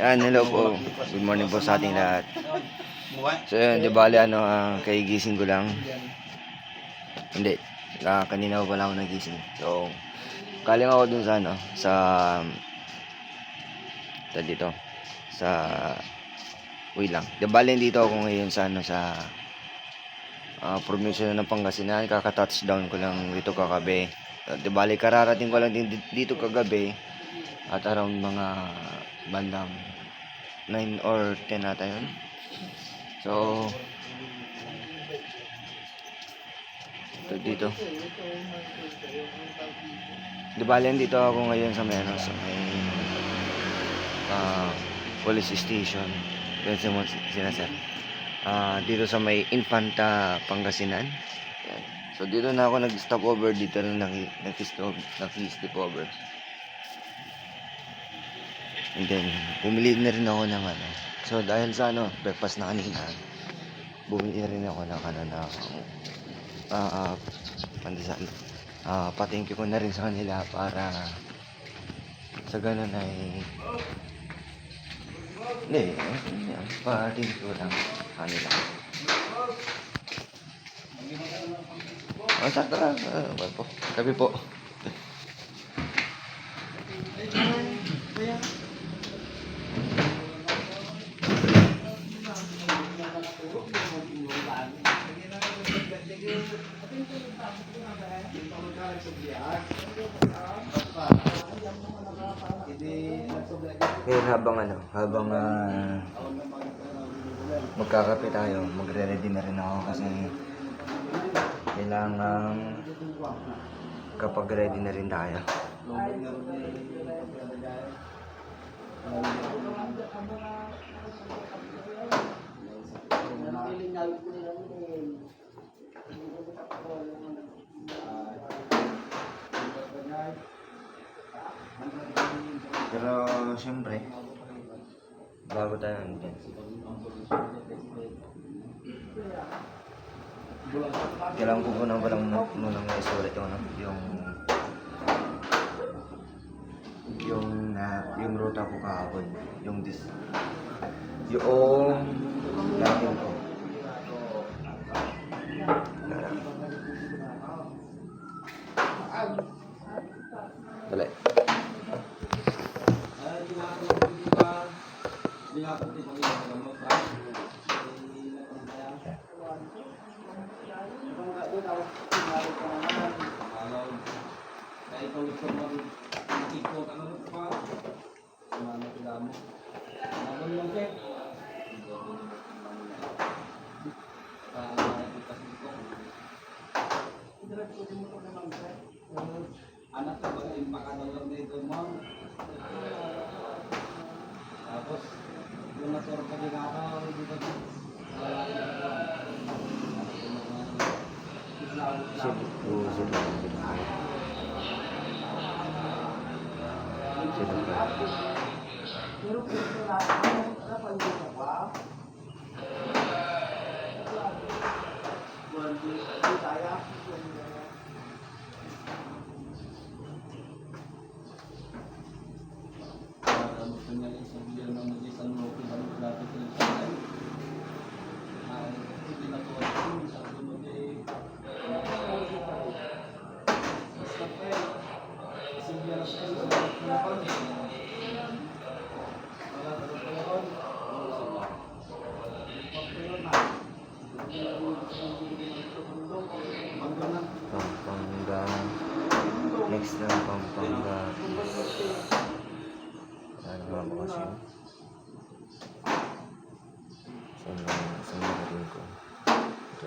Yan, hello po. Good morning po sa ating lahat. So yun, di bali kay gising ko lang. Hindi, kanina pa lang ako nagising. So, kaling ako dun sa dito, sa, wait lang. Di bali dito ako ngayon sa provincial ng Pangasinan. Kaka-touchdown ko lang dito kagabi. Di bali, kararating ko lang din dito kagabi. At around mga bandang 9 or 10 ata yun. So, ito dito. Di bali, dito ako ngayon sa may police station. Yan sir. Dito sa may Infanta, Pangasinan. Yan. So, dito na ako nag-stop over. Dito na nag-stop over. And then, bumili na rin ako ng So, dahil sa breakfast na kanina, bumili rin ako ng pandesal. Pa-thank you ko na rin sa kanila para sa ganun ay hindi, pa-thank you lang sa kanila. Sakto lang. Tabi po. Ngayon habang magkakape tayo, magre-ready na rin ako kasi kailangan kapag ready na rin tayo. Pero siyempre, bago tayo nandyan, kailangan ko na palang munang isulit yung ruta ko kahapon, yung lagyan ko. Dali. Anak ko ba yung makadalang dito mo? Tapos, yung nasoro ka din ako dito. Pampanga. Next na Pampanga. Ano nga ba kasi? Saan na rin ko? Ito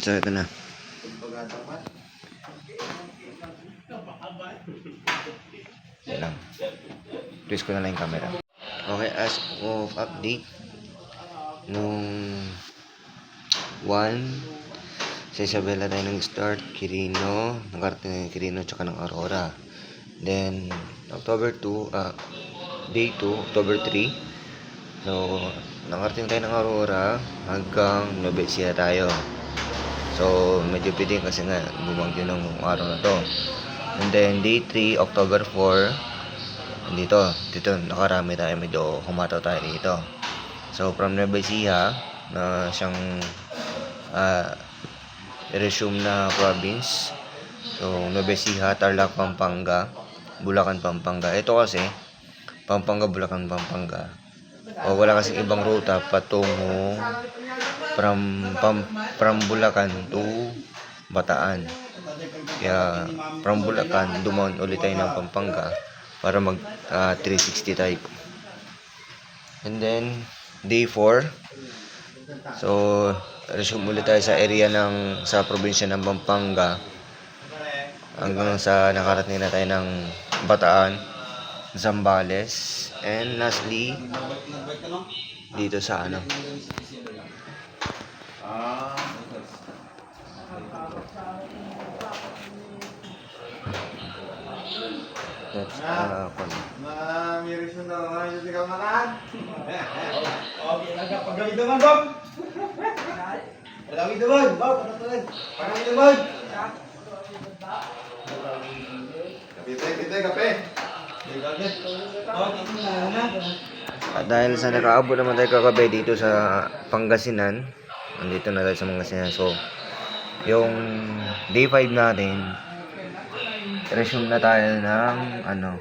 So, ito na. Yan lang. twist ko na lang yung camera. Okay, as of update, nung 1, sa Isabela tayo nag-start, Quirino, nakarating na yung Quirino, tsaka ng Aurora. Then, October 2, day 2, October 3, so, nakarating tayo ng Aurora, hanggang Nueva Ecija tayo. So, medyo piting kasi nga, bumagyo ng araw na to. And then, day 3, October 4, dito, nakarami tayo, medyo humataw tayo dito. So, from Nueva Ecija, na siyang resume na province. So, Nueva Ecija, Tarlac, Pampanga, Bulacan, Pampanga. Ito kasi, Pampanga, Bulacan, Pampanga. O, wala kasi ibang ruta patungo from Bulacan to Bataan. Kaya, from Bulacan, dumaan ulit tayo ng Pampanga para mag 360 type. And then, day 4. So, resume ulit tayo sa area sa probinsya ng Pampanga. Hanggang sa nakarating na tayo ng Bataan, Zambales, and lastly, dito sa that's May reason na mga yung ikaw makaan. Okay, pagawin naman, Bob. Pagawin naman, Bob. Pagawin naman. Kape. At dahil sa nakaabot naman tayo kagabi dito sa Pangasinan, nandito na tayo sa Pangasinan. So, yung day 5 natin, resume na tayo ng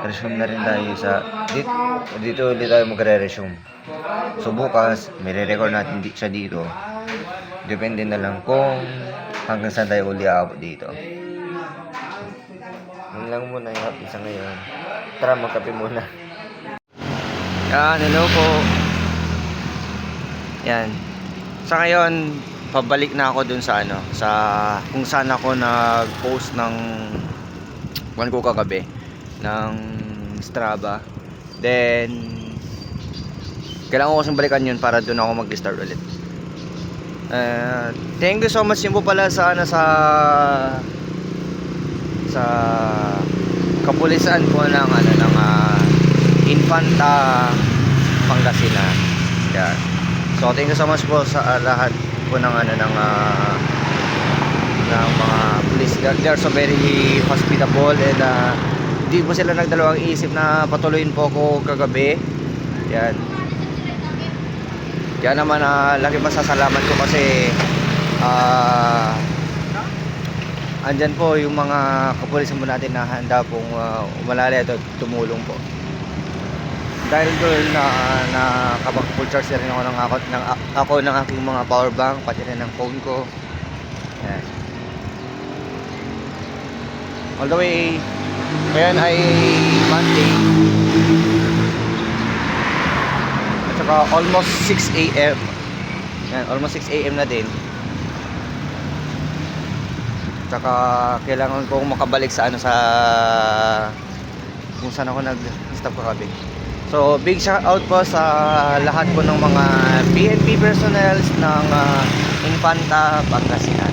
resume na rin tayo sa dito ulit tayo magre-resume. So bukas may re-record natin siya dito. Depende na lang kung hanggang saan tayo uli aabot dito. Yun lang muna yung update sa ngayon. Tara, magkape muna. Yan, hello po. Yan. Sa ngayon, pabalik na ako dun sa sa kung saan ako nag-post ng ko kagabi ng Strava. Then kailangan ko kasing balikan yun para dun ako mag-start ulit. Thank you so much yun po pala sa sa kapulisan po ng Infanta Pangasinan. Yan. So thank you so much po sa lahat po ng mga police. They are so very hospitable and hindi po sila nagdalawang isip na patuloyin po ako kagabi. Yan. Kaya naman laki pasasalamat ko kasi andyan po yung mga kapulisan po natin na handa pong umalala at tumulong po. Dahil doon na kapag full charge na rin ako ng aking mga power bank, pati rin ng phone ko. Yan. All the way, ngayon ay Monday. At saka almost 6 AM. Yan, almost 6 AM na din. At saka kailangan kong makabalik sa kung saan ako nag-stop kagabi. So, big shout out po sa lahat po ng mga PNP personnel ng Infanta Pangasinan.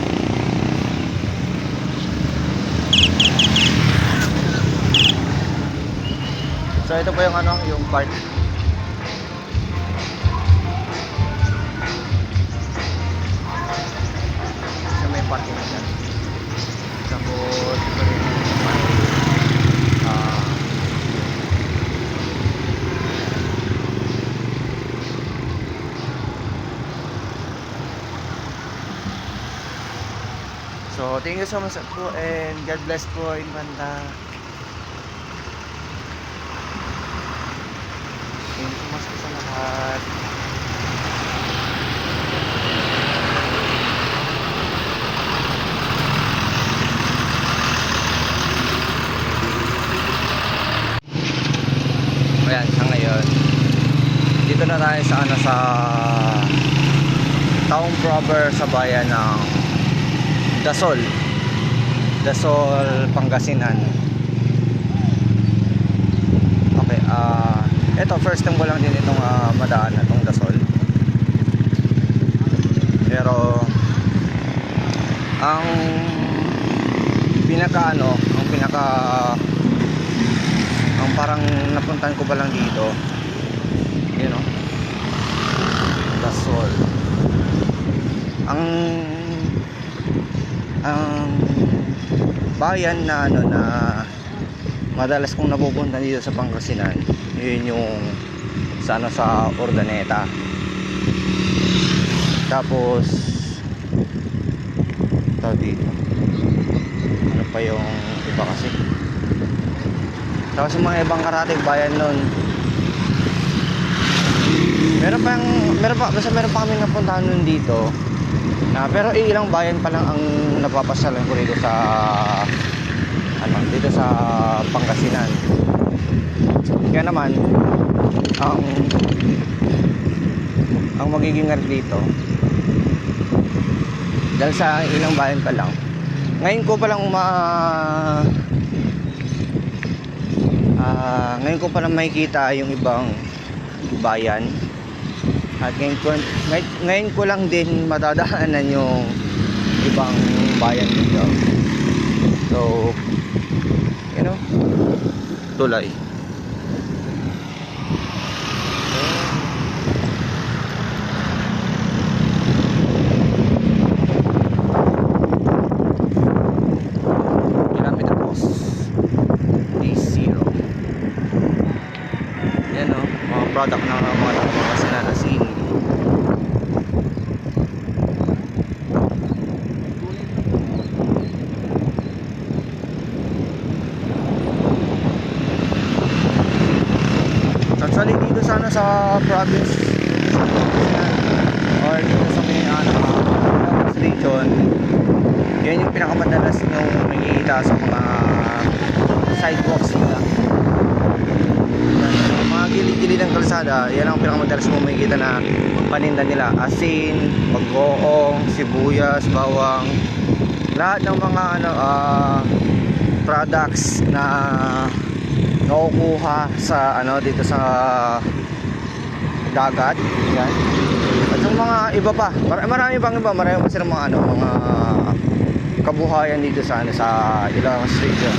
So, ito po yung yung part. So, may parking na dyan. Tapos, ito rin so, thank you so much po and God bless po, Infanta. Thank you so much po sa lahat. Ayan, sa ngayon, dito na tayo sa town proper sa bayan ng Dasol, Pangasinan. Ito first time ko lang din itong madaan na itong Dasol. Pero ang parang napuntahan ko pa lang dito, you know, Dasol. Ang bayan na na madalas kong napupunta dito sa Pangasinan, yun yung sa Urdaneta. Tapos dito ano pa yung iba kasi, tapos yung mga ibang karating bayan nun, meron pa kami napuntahan nun dito pero ilang bayan pa lang ang napapasyalan ko dito sa Pangasinan. Kaya naman ang magiging dito, dahil sa ilang bayan pa lang, ngayon ko pa lang makikita yung ibang bayan, at ngayon ko lang din matadaanan yung ibang bayan dito. So, you know, tulay. Product ng mga Pangasinan asin. Actually dito sana sa province or dito sa may region, yan yung pinakamadalas nung makikita sa mga sidewalks nila. Mga gilid-gilid ng kalsada, yan ang pinakamadalas mo makikita na paninda nila. Asin, bagoong, sibuyas, bawang, lahat ng mga products na nakukuha sa dito sa dagat. Yan. At yung mga iba pa, marami pa silang mga mga kabuhayan dito sa Ilocos Region.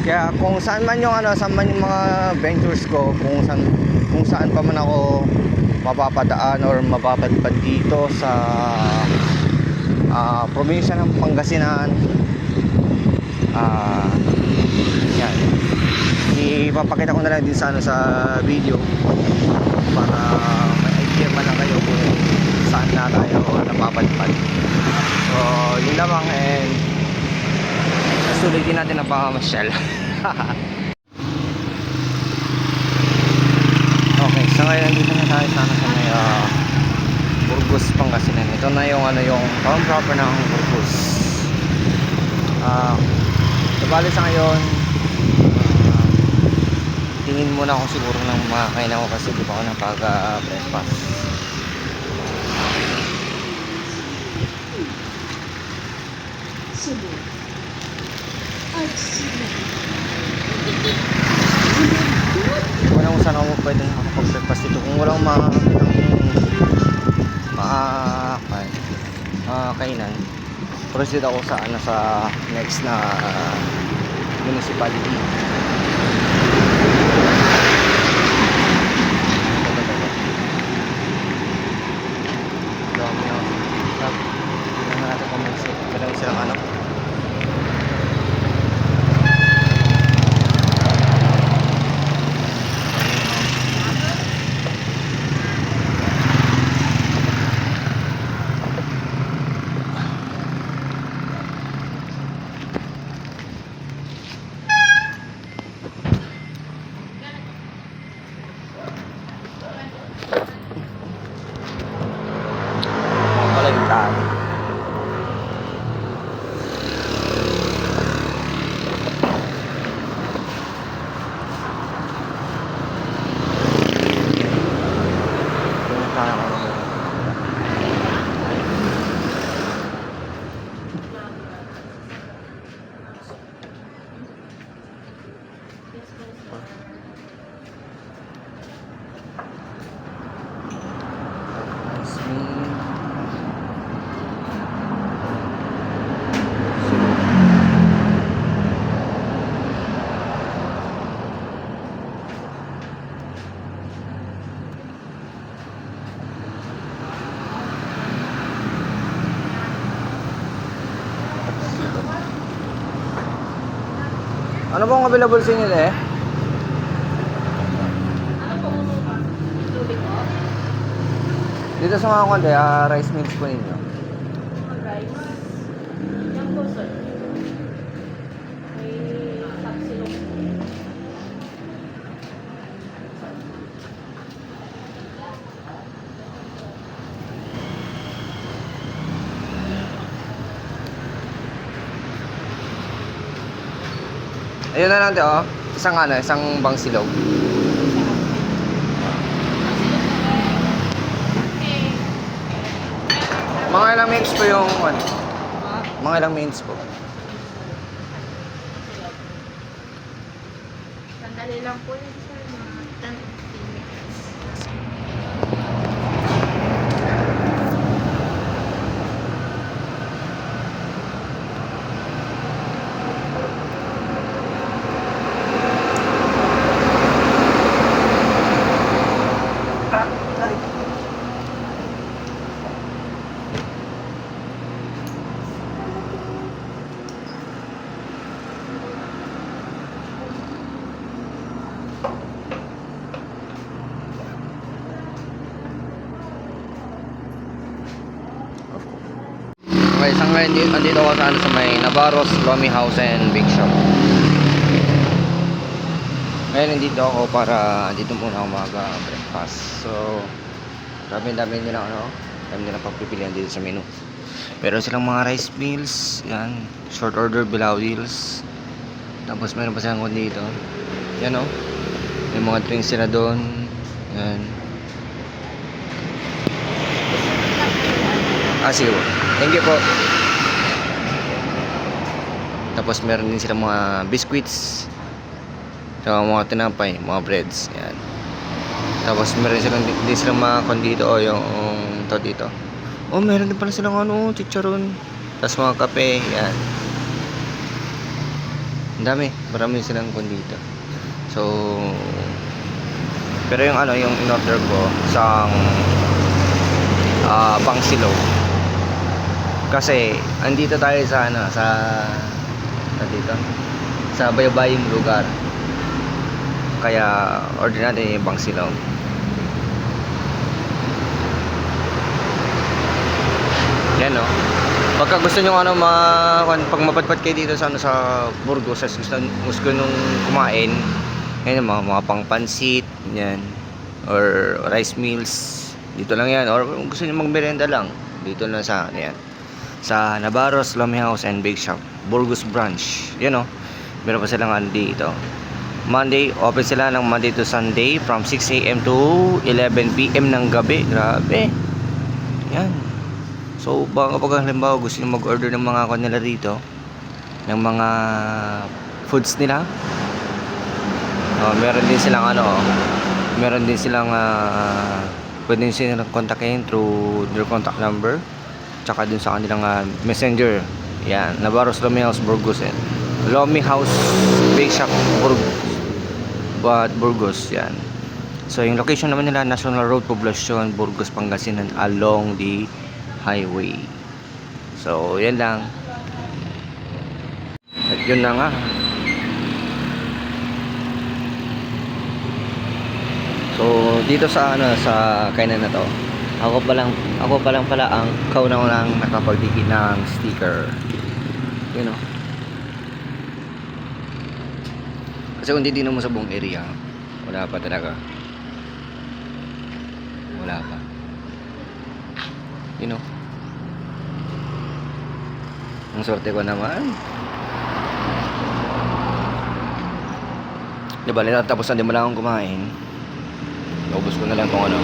Kaya kung saan man yung mga ventures ko, kung saan pa man ako mapapadaan or mapapadpad dito sa probinsya ng Pangasinan, yan, ipapakita ko na lang din sa video para may idea man lang kayo kung saan na tayo napapadpad. So yun lamang, and sulitin natin ang pamamasyal. Okay, so ngayon dito na tayo sa may Burgos, Pangasinan. Ito na yung yung town proper ng Burgos. Bali sa ngayon, tingin muna ako siguro ng makakain ako kasi di pa ako napag-breakfast. Cebu. Wala kung saan ako pwede makapag-breakfast dito kung walang kainan. Proceed ako sa next na municipality. Dami ako. Tignan natin kung meron silang Ano pong available sa inyo eh? Tubig po? Dito sa mga konti, rice meals po ninyo. Rice. Yan po, sir. May tapsilog. Ayun na lang, oh. Isang ano, isang bangsilog. Mga ilang minutes po yung ano? Mga ilang minutes po. Sandali lang po yun, sir. Mga 10 minutes. Okay, isang ngayon andito ako sa, ano, sa may Navarro's Lomi House and Bake Shop. Ngayon nandito ako para dito muna ako mag-breakfast. So, dami nila ano, dami nila pagpipilian dito sa menu. Pero silang mga rice meals, yan, short order bilao deals. Tapos meron pa silang kundi dito. Yan oh. May mga drinks sila doon. Yan. Sige po. Thank you po. Tapos meron din sila mga biscuits. Saka mga tinapay, mga breads. Yan. Tapos meron din silang mga kondito o yung to dito. Oh, meron din pala silang ano, chicharon. Tapos mga kape. Yan. Ang dami. Marami silang kondito. So, pero yung ano, yung in-order ko isang bangsilog. Kasi andito tayo sa ano, sa dito sa baybaying lugar. Kaya order natin yung bangsilog. Yan oh. Pagka gusto nyo ano pag mapadpad kayo dito sa ano, sa Burgos, gusto nung kumain, yan mga pangpansit, yan, or rice meals, dito lang yan. Or kung gusto nyo magmerenda lang, dito lang sa ano yan, sa Navarro's Lomi House and Bake Shop, Burgos branch. Yan oh. Meron pa silang ano dito. Monday, open sila ng Monday to Sunday from 6 AM to 11 PM ng gabi. Grabe. Yan. So, baka pag halimbawa gusto nyo mag-order ng mga kanila rito, ng mga foods nila, meron din silang ano, meron din silang pwede din silang kontakin through their contact number, tsaka dun sa kanilang messenger. Yan, Navarro's Lomi House Burgos, Lomi House Bake Shop Burgos. Yan. So yung location naman nila, National Road, Poblacion, Burgos, Pangasinan, along the highway. So yan lang. At yun na nga. So dito sa ano, sa kainan na to, ako pa lang pala ang kauna-unang nakapagdikit ng sticker. You know. Kasi kung titignan mo sa buong area, wala pa talaga. Wala pa. You know. Ang swerte ko naman. Diba, tapos na din mo lang akong kumain. Naubos ko na lang itong ano,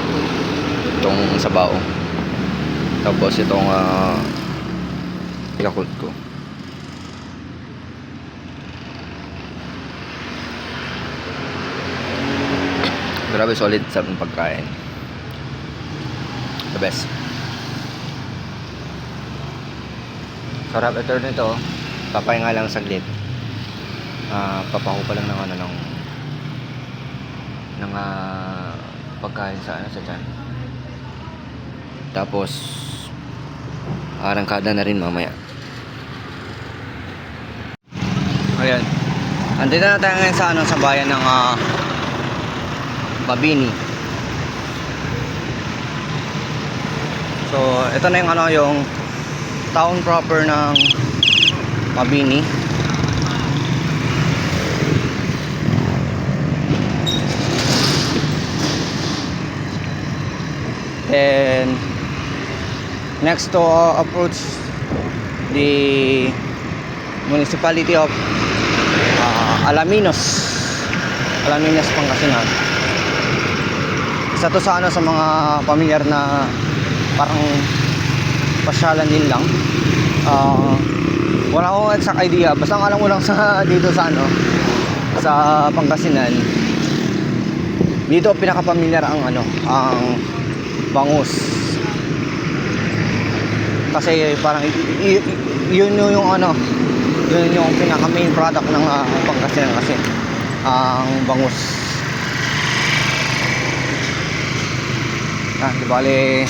itong sabaw. Tapos itong Yakult ko. Grabe solid sa pagkain. The best. Sarap ito nito. Papahinga lang saglit. Papakupa lang ng ano ng pagkain sa ano sa tiyan. Tapos arangkada na rin mamaya. Ayan. Andito na tayo ngayon sa ano sa bayan ng Mabini. So, ito na yung ano yung town proper ng Mabini. And next to approach the municipality of Alaminos, Pangasinan. Isa to sa ano sa mga pamilyar na parang pasyalan din lang. Wala akong exact idea, basta ang alam ko lang sa dito sa ano sa Pangasinan, dito pinakapamilyar ang ano ang bangus, kasi parang yun yung ano yun yung pinaka main product ng Pangasinan kasi ang bangus. Di bale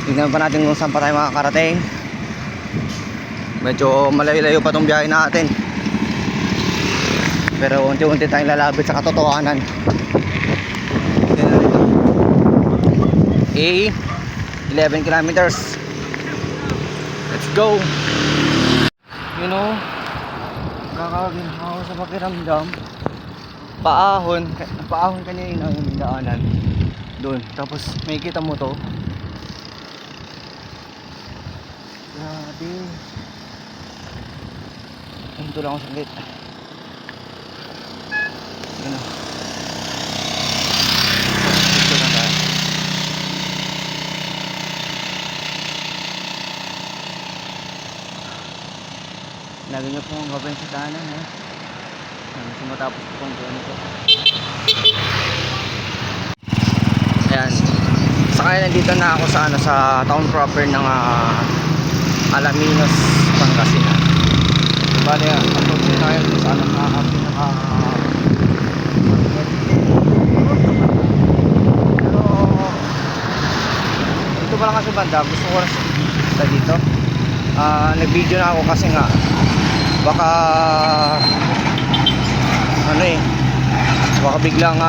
tignan pa natin kung saan pa tayo makakarating. Medyo malayo-layo pa tong biyahe natin, pero unti-unti tayong lalapit sa katotohanan. 11 kilometers. Let's go. You know, kakaginawa sa pakiramdam. Paahon kanina yung daanan doon. Tapos may kita mo to. Grabe. Hinto lang ako saglit. Yun o. Picture na tayo. Lagi nyo pong gawin sa kanan ha. Gusto matapos po kong gawin ito. Ayan. Saka nandito na ako sa ano sa town proper ng Alaminos, Pangasinan. Bale, approach tayo sa ano pinaka pero dito pa lang kasi banda, gusto ko lang sa dito. Nag-video na ako kasi nga baka ano baka biglang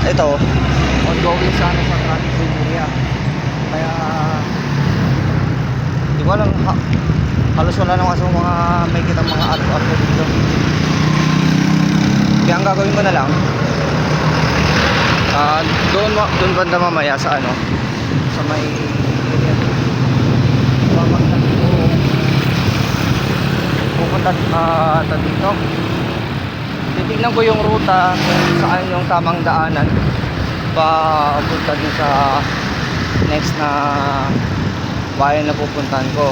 ito ongoing sana sa traffic area, kaya di ko alam, halos wala na kasi mga may kitang mga auto dito. Kaya ang gagawin ko na lang doon banda mamaya sa ano sa may area pupunta dito. Titignan ko yung ruta kung saan yung tamang daanan papunta din sa next na bayan na pupuntahan ko.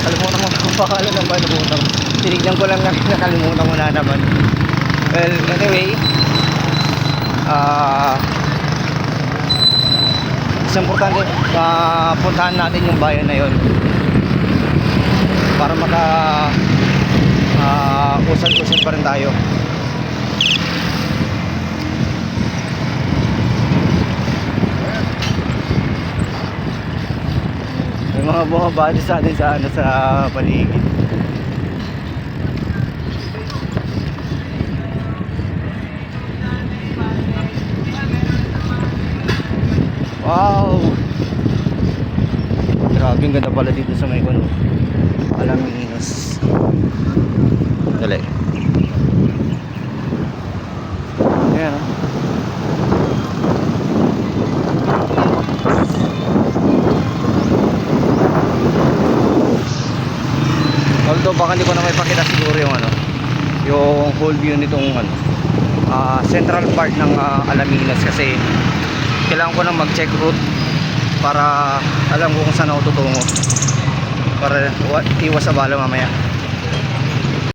Kalimutan ko ang pangalan ng bayan na pupuntahan ko. Tinignan ko lang na nakalimutan ko na naman. Well, anyway, mas importante puntahan natin yung bayan na yun para usad-usad pa rin tayo. May mga bumabati sa atin sa ano sa paligid. Wow, grabe, ang ganda pala dito sa may kuno Alaminos. Dali. Ayan o. Although baka hindi ko na may pakita siguro yung ano yung whole view nitong ano central part ng Alaminos, kasi kailangan ko nang mag-check route para alam ko kung saan ako tutungo para iwas sa bala mamaya.